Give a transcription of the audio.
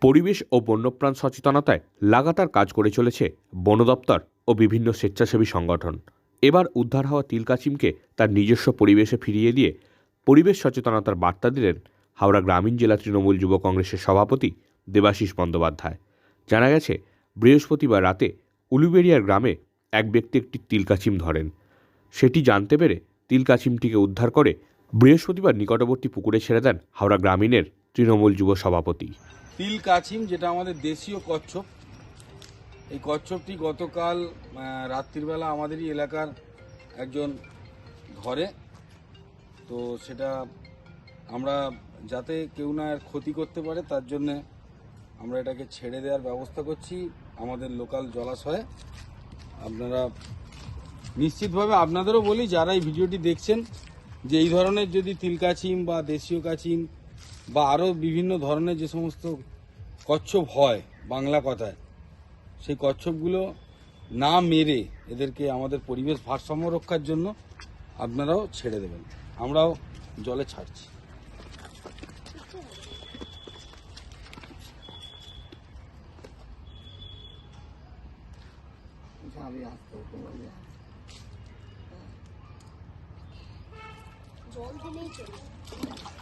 পরিবেশ ও বন্যপ্রাণ সচেতনতায় লাগাতার কাজ করে চলেছে বন দপ্তর ও বিভিন্ন স্বেচ্ছাসেবী সংগঠন। এবার উদ্ধার হওয়া তিলকাচিমকে তার নিজস্ব পরিবেশে ফিরিয়ে দিয়ে পরিবেশ সচেতনতার বার্তা দিলেন হাওড়া গ্রামীণ জেলা তৃণমূল যুব কংগ্রেসের সভাপতি দেবাশিস বন্দ্যোপাধ্যায়। জানা গেছে, বৃহস্পতিবার রাতে উলুবেড়িয়ার গ্রামে এক ব্যক্তি একটি তিলকাচিম ধরেন। সেটি জানতে পেরে তিলকাচিমটিকে উদ্ধার করে বৃহস্পতিবার নিকটবর্তী পুকুরে ছেড়ে দেন হাওড়া গ্রামীণের তৃণমূল যুব সভাপতি। তিলকাচিম যেটা আমাদের দেশীয় কচ্ছপ, এই কচ্ছপটি গতকাল রাত্রিবেলা আমাদেরই এলাকার একজন ধরে। তো সেটা আমরা যাতে কেউ না এর ক্ষতি করতে পারে তার জন্যে আমরা এটাকে ছেড়ে দেওয়ার ব্যবস্থা করছি আমাদের লোকাল জলাশয়ে। আপনারা নিশ্চিতভাবে, আপনাদেরও বলি যারা এই ভিডিওটি দেখছেন, যে এই ধরনের যদি তিলকাচিম বা দেশীয় কাচিম বা আরও বিভিন্ন ধরনের যে সমস্ত কচ্ছপ হয় বাংলা কথায়, সেই কচ্ছপগুলো না মেরে এদেরকে আমাদের পরিবেশ ভারসাম্য রক্ষার জন্য আপনারাও ছেড়ে দেবেন, আমরাও জলে ছাড়ছি। জল দিলেই চলবে।